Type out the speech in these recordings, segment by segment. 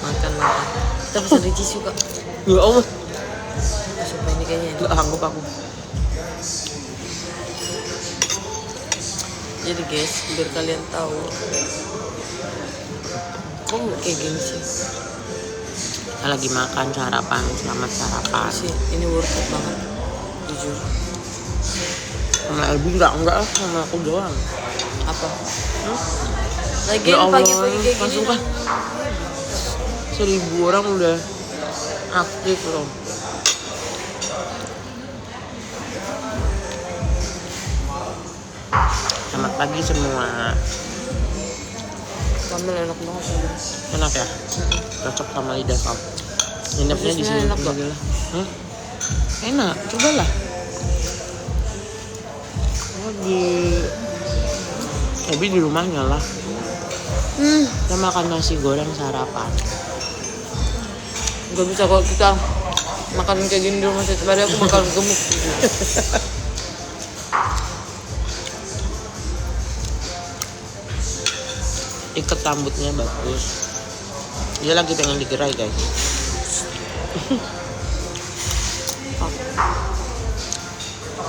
Makan. Tapi sedikit suka. Ya Allah, Sumpah ini kayaknya. gak sanggup aku. Jadi guys, biar kalian tahu. Kok nggak kayak gini sih? Kita lagi makan sarapan, selamat sarapan. Sih, ini worth it banget. Jujur. Sama Elbi enggak lah, sama aku doang. Apa? Lagi Ya Allah, pagi-pagi kayak gini. langsung kah? 1000 orang udah aktif loh. Selamat pagi semua. Sambal enak banget. Enak ya? Cocok sama lidah kamu. Nginepnya di Sosisnya sini enak aja lah. Enak, cobalah. Tapi di rumahnya lah. Kita makan nasi goreng sarapan. Gak bisa kalau kita makan kayak gini di rumah setiap hari, aku bakal gemuk. Ikat rambutnya bagus. Dia lagi pengen digerai guys.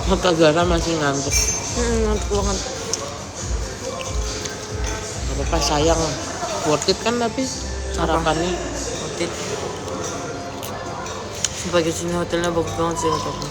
Mata Gara masih ngantuk. Ngantuk banget. Gak apa-apa, sayang. Worth it kan tapi sarapannya. Worth it. Sumpah di sini hotelnya bagus banget sih hotelnya.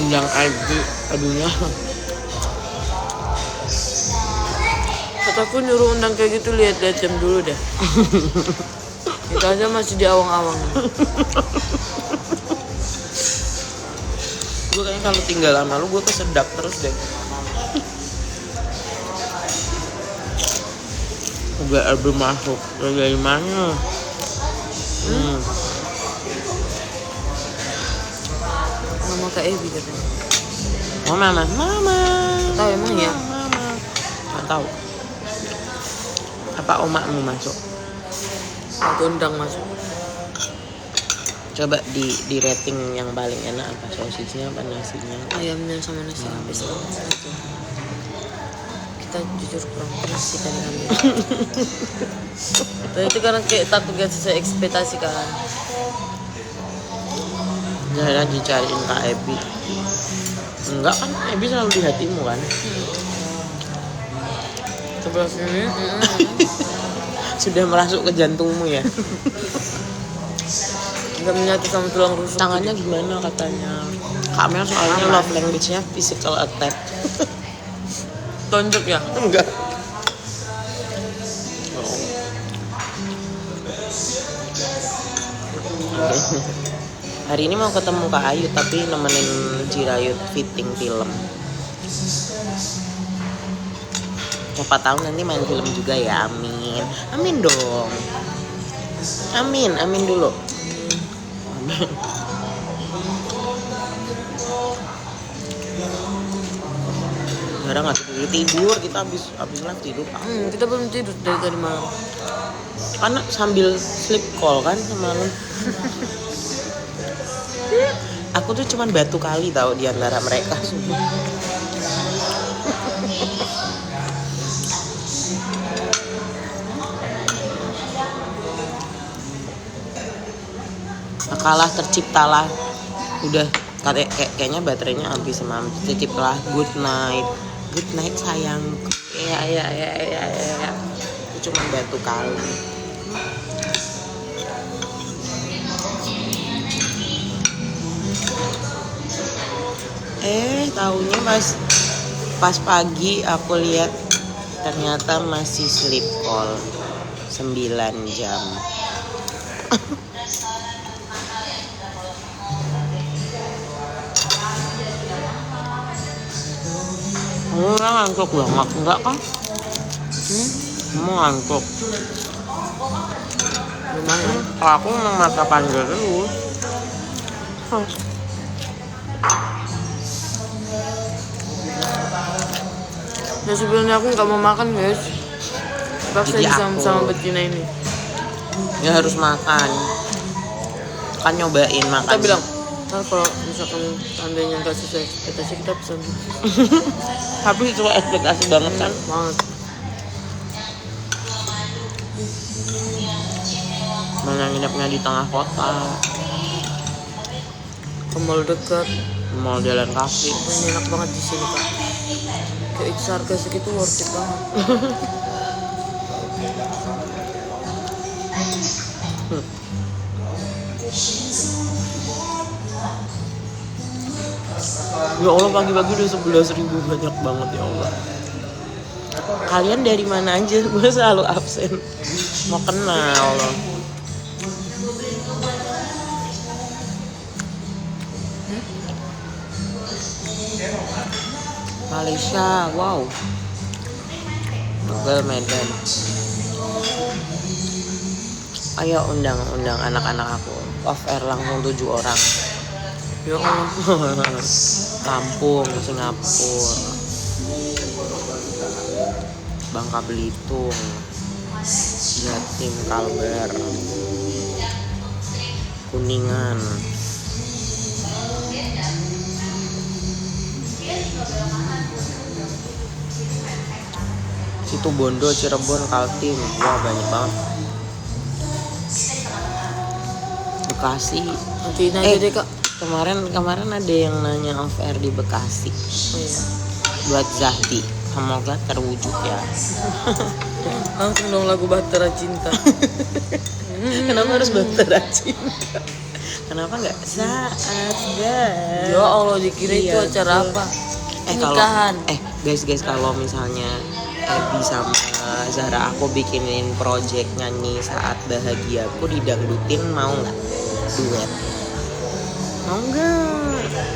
Yang ID adunya. Kataku nyuruh undang kayak gitu, lihat-lihat jam dulu deh. Kita aja masih di awang-awang. Gue kayaknya kalau tinggal lama lu gue kesedap terus deh. Udah album masuk dari mana? Mama Kak Ebi katanya. Oh mama. Tahu emang ya? Mama. Gak tahu. Apa omakmu masuk? Aku undang masuk. Coba di rating yang paling enak apa, sosisnya apa nasinya? Ayamnya sama nasi habis banget itu. Kita jujur kurang pedas sih tadi ngambil. Tapi itu karena kayak takut gak sesuai ekspektasi kan. Jangan dicariin Kak Ebi. Enggak kan, Ebi selalu di hatimu kan? Sebelah sini. Sudah merasuk ke jantungmu ya? Gak menyatu sama tulang rusuk. Tangannya gimana katanya? Kak Mel soalnya love language-nya physical attack. Tonjok ya? Enggak. Hari ini mau ketemu Kak Ayu tapi nemenin Jirayut fitting film. Siapa tahu nanti main film juga ya, amin. Amin dong. Amin dulu. Amin. Sekarang nggak tidur, kita habis live tidur. Kita belum tidur dari tadi malam. Karena sambil sleep call kan semalam. Aku tuh cuman batu kali tahu di antara mereka semua. Kalah terciptalah. Udah kayaknya baterainya habis semalam. Terciptalah good night sayang. Ya. Itu cuman batu kali. Taunya pas pagi aku lihat ternyata masih sleep call 9 jam. Kamu ngantuk banget enggak kan? Kamu ngantuk. Lumayan. Aku memang mata panjang terus. Ya sebenarnya aku nggak mau makan guys. Paksa Jadi sama aku. betina ini. Ya harus makan. Kan nyobain makan. Kita bilang, ntar kalau misalkan seandainya nggak sesuai ekspektasi kita pesan. Tapi itu ekspektasi banget kan. Banget. Mana nginepnya di tengah kota. Ke mall dekat. Mau jalan kaki. Ini enak banget di sini kak. Kayak itu harga segitu worth it banget. Ya Allah, pagi-pagi udah 11.000, banyak banget ya Allah. Kalian dari mana aja? Gue selalu absen. Mau kenal loh. Malaysia, wow. Novel Medan. Ayo undang anak-anak aku. Off air langsung 7 orang. Ya Allah. Lampung, Singapura, Bangka Belitung, Jatim, Kalbar, Kuningan, Situbondo, Cirebon, Kaltim. Wah, banyak banget. Bekasi. Nantiin aja deh kak. Kemarin ada yang nanya off air di Bekasi. Oh, iya. Buat Zahdi, semoga terwujud ya. Langsung dong lagu Bahtera Cinta. Kenapa harus Bahtera Cinta? Kenapa nggak saat gas? Ya Allah, dikira itu acara apa? Nikahan. Guys, kalau misalnya Ebi sama Zahra aku bikinin project nyanyi Saat Bahagia, aku didangdutin, mau nggak duet? Mau nggak?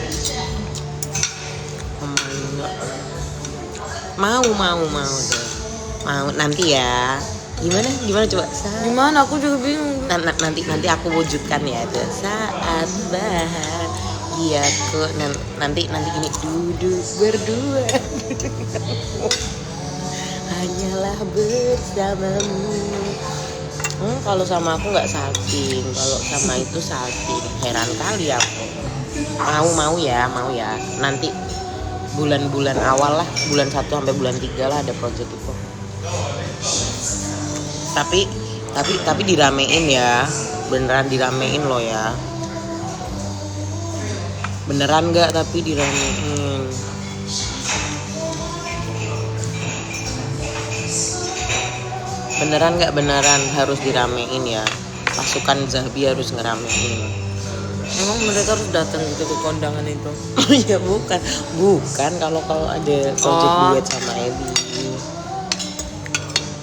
Mau deh. Mau nanti ya. Gimana coba? Gimana? Aku juga bingung. Nanti aku wujudkan ya tuh. Saat bahagiaku nanti gini, duduk berdua. Hanyalah bersamamu. Kalau sama aku nggak salting, kalau sama itu salting. Heran kali aku. Mau ya. Nanti bulan-bulan awal lah, bulan 1 sampai bulan 3 lah ada project itu. Tapi diramein ya, beneran diramein loh ya. Beneran nggak tapi diramein. Beneran harus diramein ya. Pasukan Zahbi harus ngeramein. Emang mereka harus datang gitu ke kondangan itu? Ya bukan kalau ada project duet sama Ebi.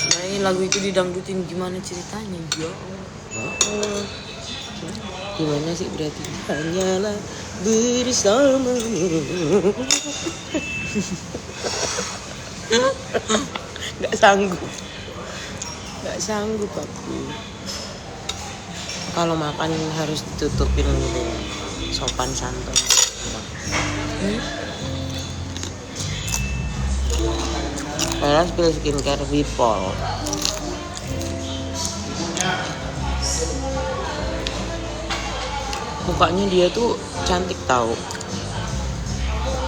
Nah ini lagu itu didangdutin, gimana ceritanya? Ya Allah. Gimana sih berarti? Hanyalah bersamamu. Gak sanggup aku. Kalau makan harus ditutupin gitu, sopan santun. Saya spill skincare Wipol. Mukanya dia tuh cantik tahu.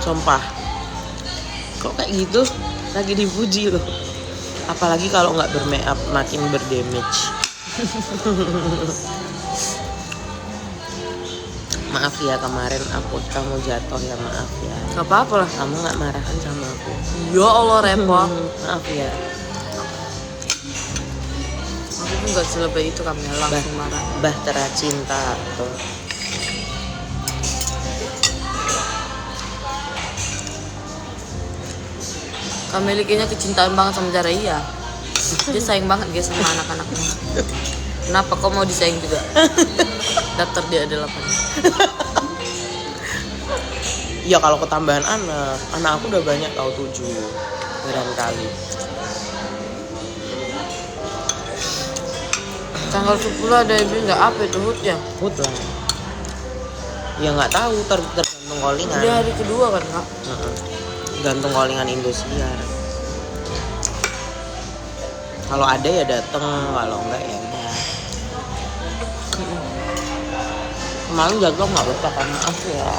Sumpah. Kok kayak gitu? Lagi dipuji loh. Apalagi kalau nggak bermake up makin berdamage. Maaf ya kemarin kamu jatuh ya, maaf ya. Gak apa-apa lah. Kamu nggak marahan sama aku. Ya Allah repot. Maaf ya. Aku pun nggak selebay itu, kami langsung marah. Bahtera Cinta tuh. Kami milikinya kecintaan banget sama Zahra, iya. Dia sayang banget guys sama anak-anaknya. Kenapa kau mau disayang juga? Daftar dia ada 8. Ya kalau ketambahan anak aku udah banyak tahu 7. Heran kali. Tanggal 10 ada ibu nggak apa itu HUT ya? HUT lah. Ya nggak tahu, tergantung callingan. Dia hari kedua kan kak? Gantung callingan Indosiar. Kalau ada ya dateng, kalau enggak ya udah. Kemarin jaga nggak betah kan, maaf ya.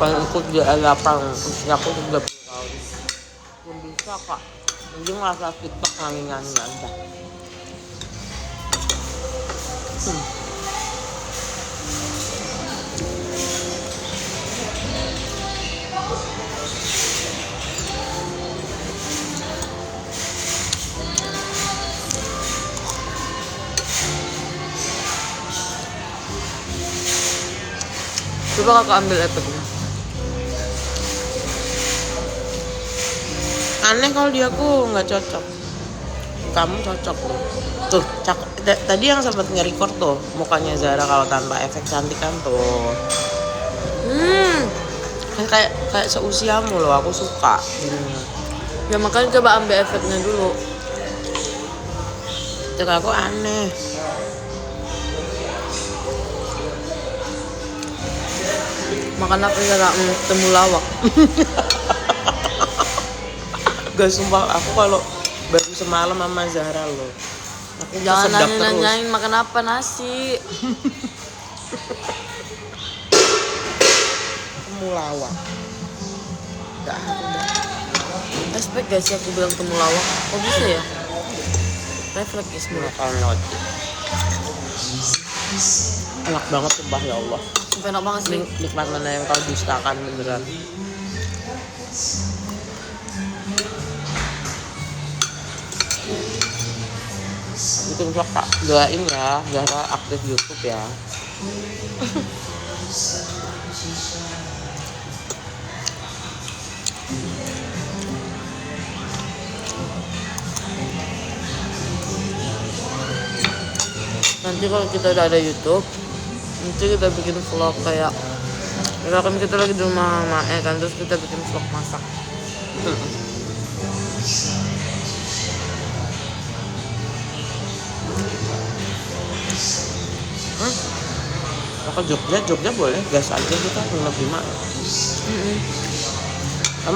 Pas ikut di L8 usia aku 30 tahun. Belum bisa kak. Mending rasa TikTok nyanyi-nyanyi aja. Coba kakak ambil efeknya. Aneh kalau di aku nggak cocok. Kamu cocok loh. Tuh, tadi yang sempat nge-record tuh mukanya Zara kalau tanpa efek cantik kan tuh. Kayak seusiamu loh, aku suka. Ya makanya coba ambil efeknya dulu. Cek aku aneh. Makan apa ya kak? Temulawak. Gak sumpah aku kalau baru semalam sama Zahra loh. Aku Jangan sedap terus. nanyain makan apa nasi. Temulawak. Gak ada. Respect guys sih aku bilang temulawak. Kok bisa ya? Refleks semua. Makan roti. Enak banget sumpah ya Allah. Sampai enak banget sih. Nikmat mana yang kau dustakan beneran. Bikin vlog kak, doain ya Zahra aktif YouTube ya. Nanti kalau kita udah ada YouTube, nanti kita bikin vlog kayak misalkan kita lagi di rumah Mae kan, terus kita bikin vlog masak. Kalau Jogja boleh, gas aja kita nginep di mana.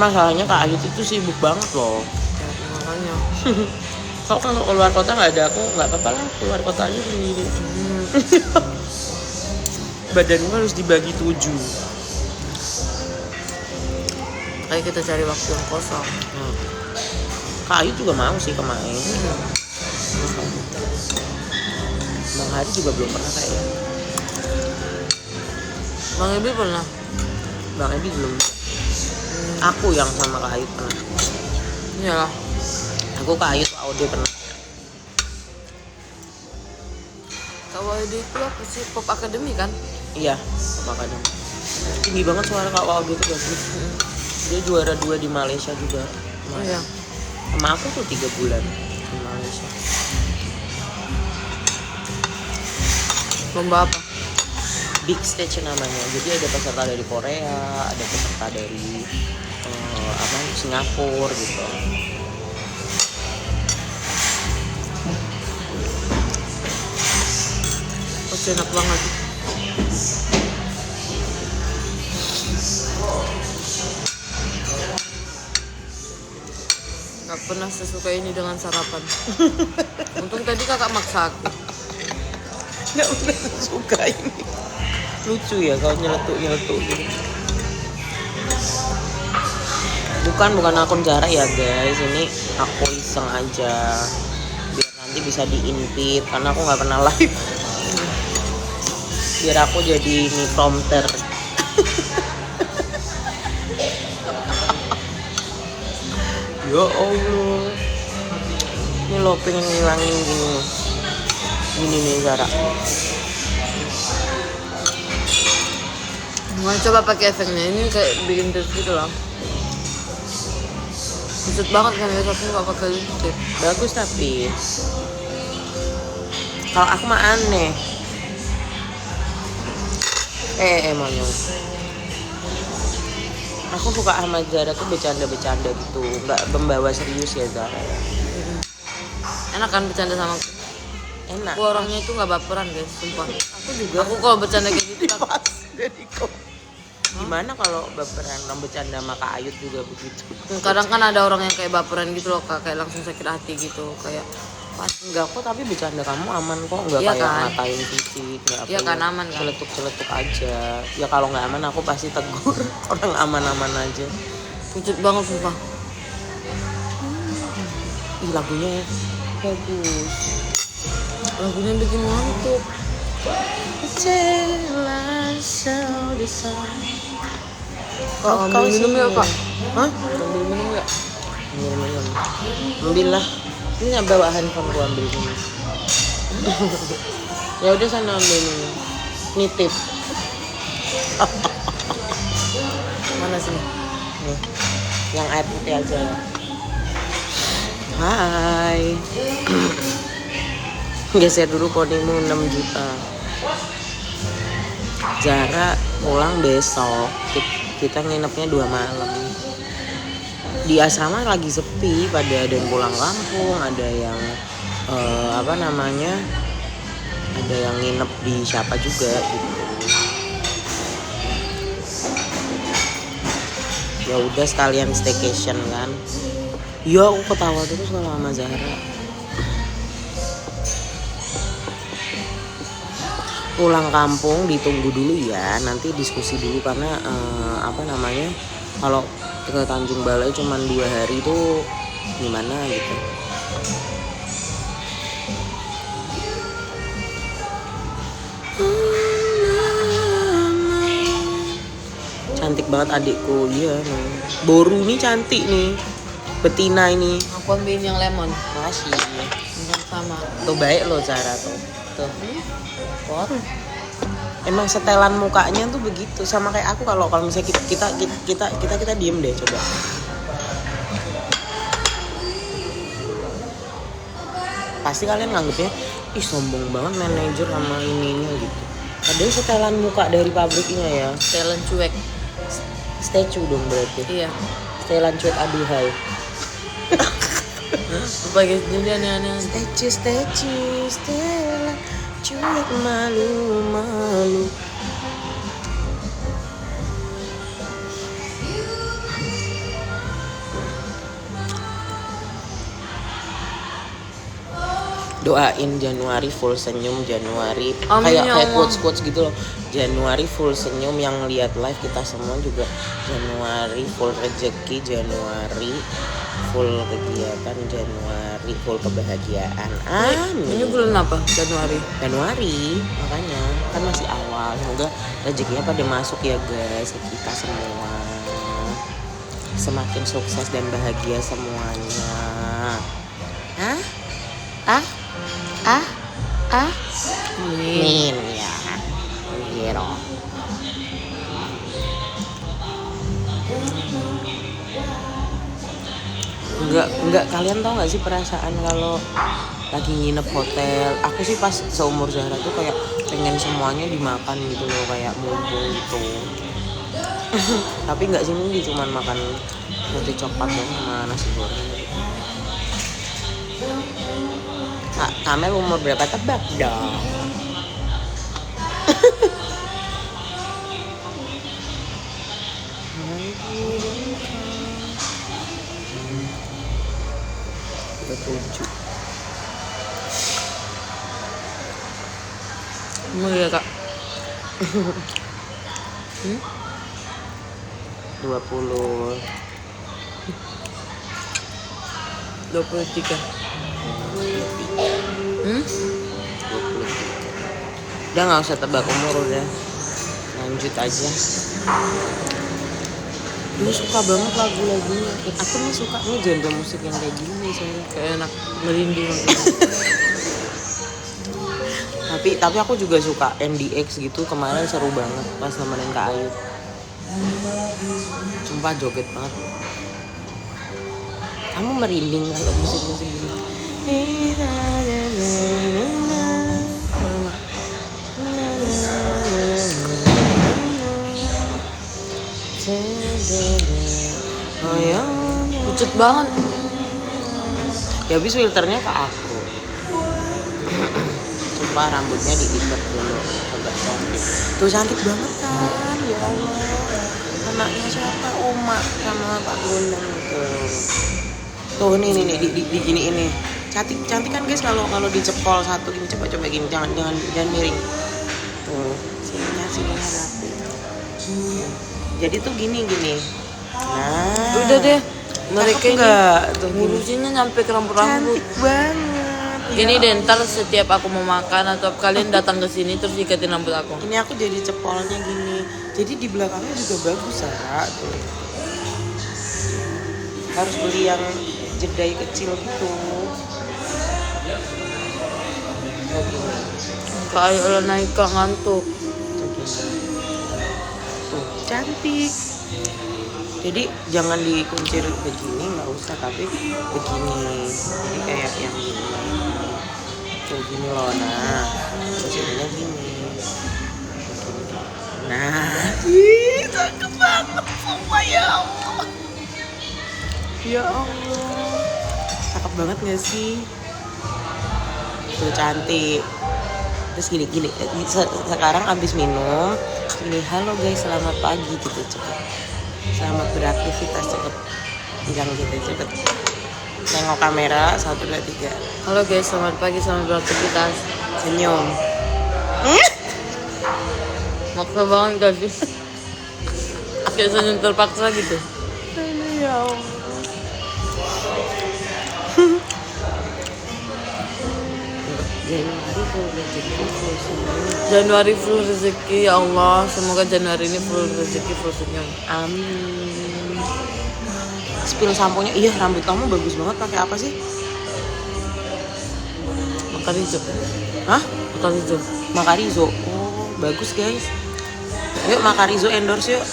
Masalahnya Kak Ayut itu sibuk banget loh. Ya, makanya. Kalau keluar kota nggak ada aku, nggak apa-apa lah, keluar kota aja sendiri. Badanku harus dibagi 7. Kayak kita cari waktu yang kosong. Kak Ayut juga mau sih kemarin. Bang Hari juga belum pernah kayaknya. Bang Ebi pernah? Bang Ebi belum. Aku yang sama Kak Ayut pernah. Iyalah. Aku Kak Ayut AOD pernah. Kak Wahidi itu apa sih? Pop Academy kan? Iya, makanya. Tinggi banget suara Kak AOD itu bagus. Dia juara 2 di Malaysia juga. Oh iya. Sama aku tuh 3 bulan di Malaysia. Lomba apa? Big stage namanya. Jadi ada peserta dari Korea, ada peserta dari Singapura gitu. Pasti enak banget. Gak pernah sesuka ini dengan sarapan. Untung tadi kakak maksa aku. Nggak pernah suka ini. Lucu ya kalau nyeletuk gitu. Bukan akun Zara ya guys, ini aku iseng aja biar nanti bisa diinpit karena aku nggak pernah live. Biar aku jadi ini prompter. Ya Allah, ini lo pengen ngilangin gini nih Zara. Mau coba pakai efeknya ini kayak bikin terus gitu loh. Buset banget kan ya, tapi gak pakai lipstick. Bagus tapi kalau aku mah aneh. Monyong. Aku suka sama Zara tuh bercanda-bercanda gitu, nggak membawa serius ya Zara. Enak kan bercanda sama aku? Enak. Aku orangnya itu gak baperan guys, sumpah. Aku juga. Aku kalau bercanda kayak gitu Pas jadi kok. Gimana kalau baperan bercanda sama Kak Ayut juga begitu? Kadang kan ada orang yang kayak baperan gitu loh Kak, kayak langsung sakit hati gitu, kayak Enggak kok, tapi bercanda kamu aman kok, enggak Iya kayak kan? ngatain fisik, enggak apa. Iya kan, aman kan? Celetuk-celetuk aja. Ya kalau nggak aman aku pasti tegur. Orang aman-aman aja. pucut banget sumpah. Ih, lagunya bagus. Lagunya bikin ngantuk. Kak, ambil minum ya Kak? Hah? Ambil minum ya? Minum. Ambil lah. Ini bawa handphone gua ambil minum. Ya udah sana ambil minum. Nitip. Mana sih? Nih. Yang air putih aja ya. Hai. Geser dulu kodimu 6 juta. Zara pulang besok. Kita nginepnya 2 malam. Di asrama lagi sepi, pada ada yang pulang kampung, ada yang ada yang nginep di siapa juga gitu. Ya udah sekalian staycation kan. Ya aku ketawa terus kalau sama Zahra. Pulang kampung ditunggu dulu ya, nanti diskusi dulu karena kalau ke Tanjung Balai cuma 2 hari tuh gimana gitu. Cantik banget adikku, iya nih. Boru nih cantik nih, betina ini. Aku ambilin yang lemon. Masih. Yang sama. Tuh baik loh Zara tuh. Pot. Emang setelan mukanya tuh begitu, sama kayak aku kalau misalnya kita diem deh coba. Pasti kalian nganggepnya ih sombong banget manajer sama ininya gitu. Padahal setelan muka dari pabriknya ya. Setelan cuek. Statue dong berarti. Iya. Setelan cuek aduhai. Lupa guys, jadi aneh-aneh. Statue setelan cuek malu-malu. Doain Januari full senyum, Januari Amin, ya kayak Allah. quotes gitu loh. Januari full senyum, yang lihat live kita semua juga Januari full rezeki, Januari full kegiatan, Januari full kebahagiaan. Amin. Ini bulan apa? Januari. Januari, makanya kan masih awal. Semoga rezekinya pada masuk ya guys, ke kita semua. Semakin sukses dan bahagia semuanya. Amin ya. Hero. Enggak kalian tahu nggak sih perasaan kalau lagi nginep hotel? Aku sih pas seumur Zahra tuh kayak pengen semuanya dimakan gitu loh, kayak mumpung gitu. Tapi nggak sih, mungkin cuman makan roti coklat dong sama nasi goreng. Kamel umur berapa, tebak dong. Ketujuh. Mau ya Kak? 20. 23. 23. Udah nggak usah tebak umur, udah lanjut aja. Dulu suka banget lagu-lagunya. Aku nih suka nih genre musik yang kayak gini saya. Kayak enak merinding. Tapi aku juga suka NDX gitu, kemarin seru banget pas nemenin Kak Ayu. Sumpah joget banget. Kamu merinding kalau musik-musik gini. Pucut banget. Ya habis filternya ke aku. Sumpah rambutnya diikat dulu agak cantik. Tuh cantik banget kan, ya Allah. anaknya siapa, Uma sama Pak Gondang itu. Tuh nih di gini ini. Cantik kan guys kalau dicepol satu gini, coba gini, jangan miring. Tuh, sininya rapi. Jadi tuh gini. Nah. Udah deh. Mereka enggak tuh ngurusinnya nyampe ke rambut-rambut. Cantik banget. Gini deh, ntar setiap aku mau makan atau kalian datang ke sini terus ikatin rambut aku. Ini aku jadi cepolnya gini. Jadi di belakangnya juga bagus, Sarah. Tuh. Harus beli yang jedai kecil gitu. Kayak lo naik ke ngantuk. Tuh, cantik. Jadi jangan dikuncir begini, nggak usah, tapi begini. Jadi kayak yang gini. Tuh gini loh, nah. Terus ininya gini. Nah, cakep banget, sumpah ya Allah. Ya Allah, cakep banget nggak sih? Tuh cantik. Terus gini, sekarang abis minum, gini, halo guys, selamat pagi gitu, cepet. Selamat beraktivitas, cepet. Bilang gitu, cepet. Nengok kamera, 1, 2, 3. Halo guys, selamat pagi, selamat beraktivitas. Senyum. Maksa banget gak sih? Kayak senyum terpaksa gitu. Ya Allah. Januari full rezeki, ya Allah. Semoga Januari ini full rezeki, full senyum. Amin. Spill samponya, iya rambut kamu bagus banget, pakai apa sih? Makarizo. Hah? Makarizo. Makarizo. Oh, bagus guys. Yuk Makarizo endorse yuk.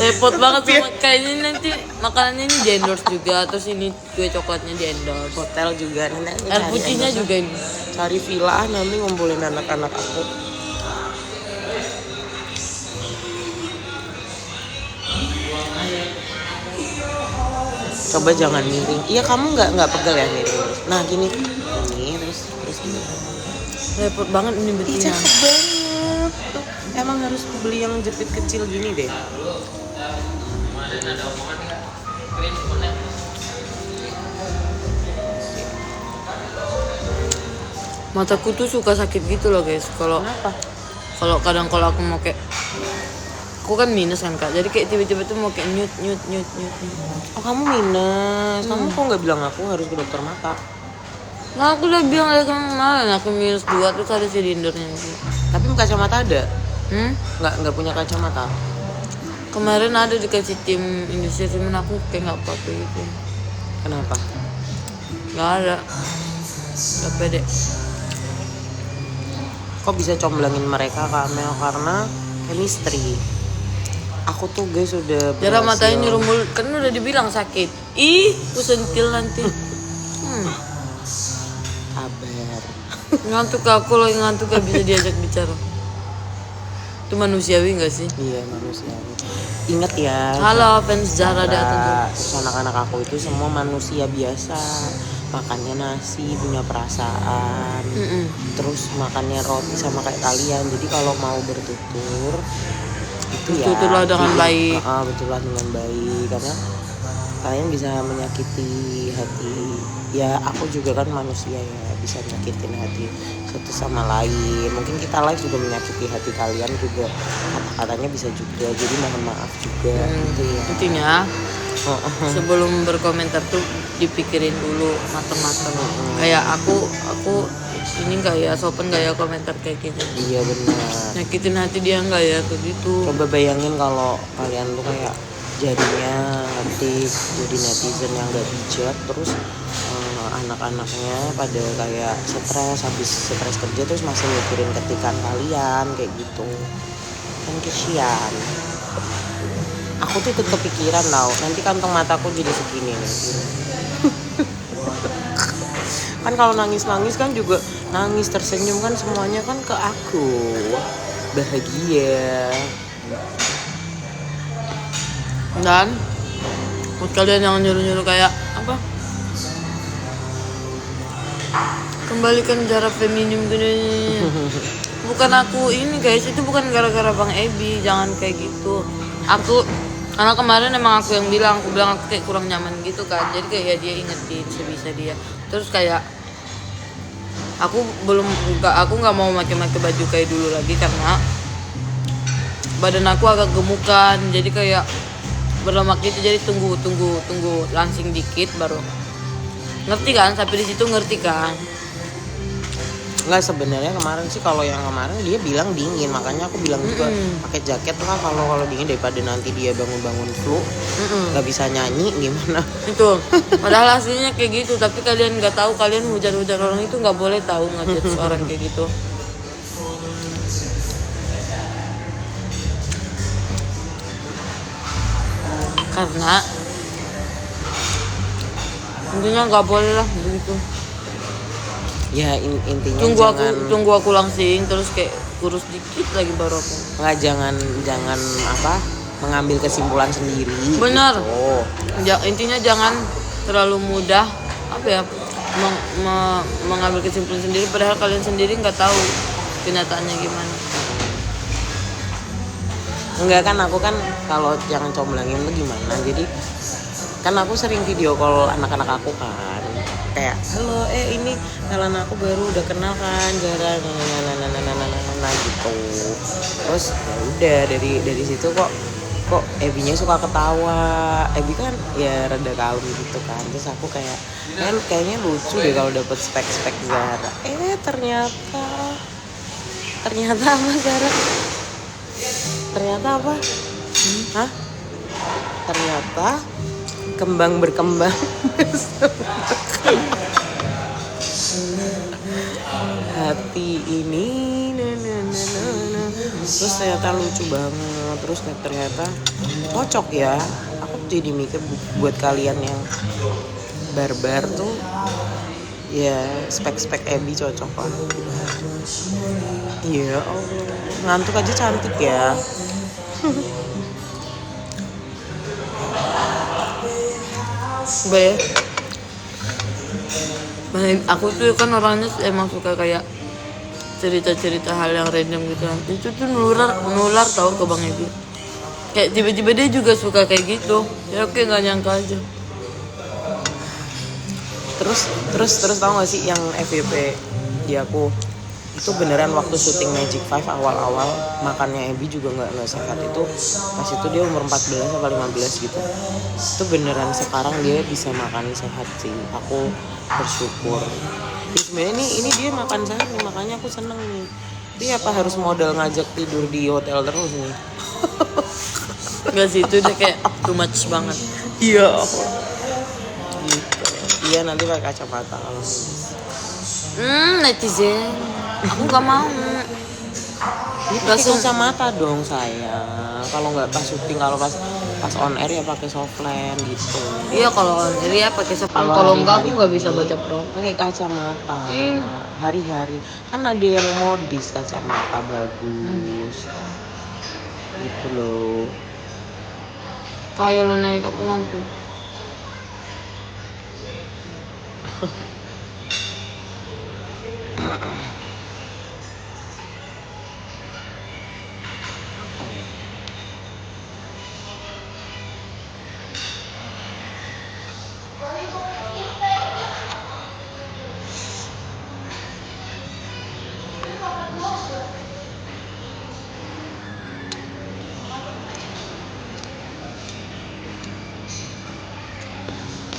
Repot banget sama kayaknya nanti makanannya ini di endorse juga, terus ini kue coklatnya di endorse. Hotel juga nanti. Air putihnya juga ini. Cari villa nanti ngumpulin anak-anak aku. Coba jangan miring. Iya kamu nggak pegel ya miring terus. Nah gini terus gini. Repot banget ini Ih, betina. cakep banget. Tuh, emang harus beli yang jepit kecil gini deh. Mataku tuh suka sakit gitu loh guys. Kalau kadang aku mau kayak, aku kan minus kan kak. Jadi kayak tiba-tiba tuh mau kayak nyut. Oh kamu minus. Kamu kok nggak bilang aku harus ke dokter mata? Nah aku udah bilang dari kemarin aku minus 2 terus ada silindernya. Tapi kacamata ada? Hmm? Nggak punya kacamata? Kemarin ada dikasih tim industri, cuman aku kayak nggak pakai gitu. Kenapa? Nggak ada. Nggak pede. Kok bisa comblangin mereka Kamel? Karena chemistry. Aku tuh guys udah Jarak matanya nyuruh mulut, kan udah dibilang sakit. Ih, aku sentil nanti. Sabar. Ngantuk aku loh, ngantuk gak bisa diajak bicara. Itu manusiawi gak sih? Iya manusiawi. Ingat ya. Halo fans Zara datang. Terus anak-anak aku itu semua manusia biasa. Makannya nasi, punya perasaan. Terus makannya roti sama kayak kalian. Jadi kalau mau bertutur itu ya bertuturlah dengan baik. Bertuturlah dengan baik karena kalian bisa menyakiti hati. Ya aku juga kan manusia ya, bisa nyakitin hati satu sama lain. Mungkin kita live juga menyakiti hati kalian juga, kata-katanya bisa juga. Jadi mohon maaf juga gitu ya. Intinya sebelum berkomentar tuh dipikirin dulu matang-matang. Kayak aku ini nggak ya sopan nggak ya komentar kayak gitu. Iya benar. Nyakitin hati dia nggak ya kayak gitu. Coba bayangin kalau kalian tuh kayak jadinya ngetik jadi netizen yang gak bijak, terus anak-anaknya pada kayak habis stres kerja terus masih mikirin ketikan kalian kayak gitu kan, kesian. Aku tuh tetep kepikiran tau, nanti kantong mataku jadi segini nih. Kan kalau nangis kan juga nangis, tersenyum kan semuanya kan ke aku, bahagia. Dan buat kalian yang nyuruh-nyuruh kayak apa, kembalikan jarak feminim gini, bukan aku ini guys, itu bukan gara-gara Bang Ebi, jangan kayak gitu. Karena kemarin emang aku yang bilang, aku kayak kurang nyaman gitu kan, jadi kayak ya dia ingetin sebisa dia. Terus kayak aku nggak mau pakai baju kayak dulu lagi karena badan aku agak gemukan, jadi kayak berlemak gitu, jadi tunggu langsing dikit baru ngerti kan, sampai di situ ngerti kan. Enggak, sebenarnya kemarin sih, kalau yang kemarin dia bilang dingin, makanya aku bilang juga pakai jaket lah kalau dingin, daripada nanti dia bangun flu nggak bisa nyanyi gimana. Itu padahal aslinya kayak gitu, tapi kalian nggak tahu, kalian hujan orang itu nggak boleh tahu ngejudge orang kayak gitu. Karena intinya nggak boleh lah begitu. Ya intinya tunggu aku langsing terus kayak kurus dikit lagi baru aku. Nggak, jangan apa, mengambil kesimpulan sendiri. Benar. Gitu. Intinya jangan terlalu mudah apa ya mengambil kesimpulan sendiri, padahal kalian sendiri nggak tahu kenyataannya gimana. Enggak kan, aku kan kalau yang comblangin tuh gimana, jadi kan aku sering video call anak-anak aku kan, kayak halo ini kalian aku baru udah kenal kan Zara nah gitu. Terus ya udah dari situ kok Ebinya suka ketawa. Ebi kan ya rada kalem gitu kan, terus aku kayaknya lucu deh kalau dapet spek Zara. Ternyata apa Zara? Ternyata apa? Hah? Ternyata kembang berkembang. Hati ini terus ternyata lucu banget, terus ternyata cocok ya. Aku jadi mikir buat kalian yang barbar tuh ya, spek Ebi cocok lah. Ya Allah, ngantuk aja cantik ya. Baik. Aku tuh kan orangnya emang suka kayak cerita hal yang random gitu kan. Itu tuh nular tau ke Bang Ebi. Kayak tiba-tiba dia juga suka kayak gitu. Ya oke, nggak nyangka aja. Terus tahu gak sih yang FYP di aku itu beneran waktu syuting Magic 5 awal-awal makannya Ebi juga nggak sehat. Itu pas itu dia umur 14 atau 15 gitu. Itu beneran sekarang dia bisa makan sehat sih. Aku bersyukur. Ya, sebenarnya ini dia makan sehat nih, makanya aku seneng nih. Dia apa harus modal ngajak tidur di hotel terus nih? Nggak sih, itu udah kayak too much banget. Iya. Gitu. Iya, nanti pakai kacamata kalau. Netizen. Aku nggak mau. Ini pakai kacamata dong sayang. Kalau nggak pas syuting, kalau pas on air ya pakai softland gitu. Iya, kalau jadi ya pakai softland. Kalau enggak aku nggak bisa baca pro. Pakai kacamata. Hari-hari kan ada yang modis kacamata bagus. Gitu loh. Kayak lo naik aku nanti.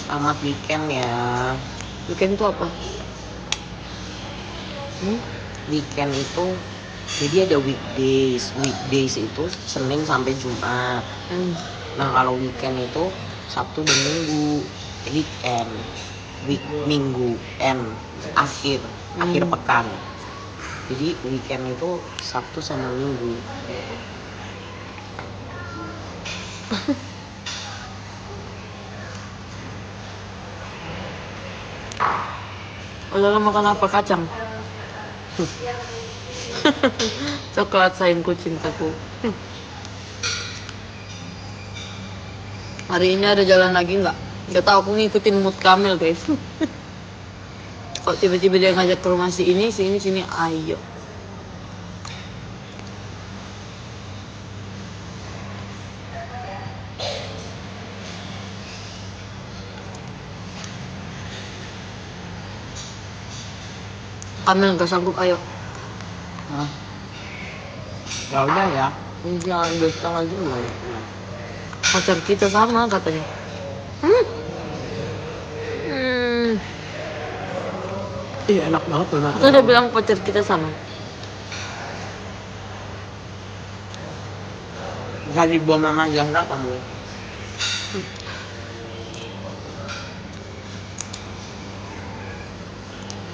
Selamat weekend ya. Weekend itu apa? Weekend itu jadi ada weekdays itu Senin sampai Jumat. Nah kalau weekend itu Sabtu dan Minggu. Weekend Minggu akhir pekan. Jadi weekend itu Sabtu sama Minggu. Lo makan apa? Kacang? Coklat sayangku, cintaku. Hari ini ada jalan lagi nggak? Gak tau, aku ngikutin mood Kamil guys. Kok tiba-tiba dia ngajak ke rumah sini, ayo. Kami nggak sanggup, ayo. Hah? Ya udah ya. Jangan 2,5 ya. Pacar kita sama katanya. Iya enak banget benar. Aku udah bilang pacar kita sama. Bisa dibawa mama jangka kamu.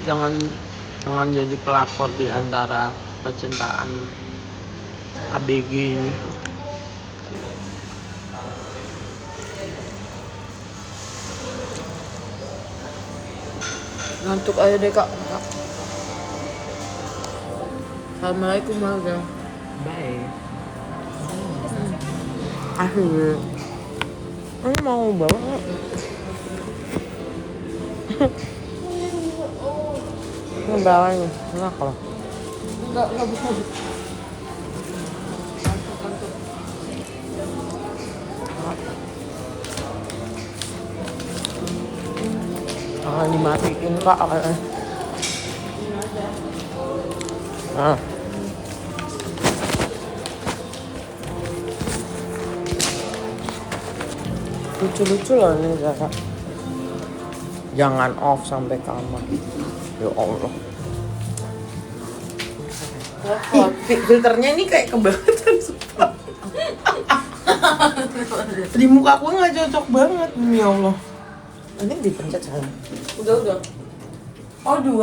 Jangan jadi pelakor di antara percintaan ABG ini. Ngantuk aja deh kak. Assalamualaikum warga. Baik. Akhirnya. Ini mau bawa. Ini bawahnya, enak loh. Enggak bisa. Jangan dimatiin kak. Nah. Lucu-lucu loh ini Zara. Jangan off sampai kamar. Ya Allah. Filternya ini kayak kebangetan sumpah. Di muka aku nggak cocok banget, demi Allah. Nanti dipencet sana. Udah. Oh 2.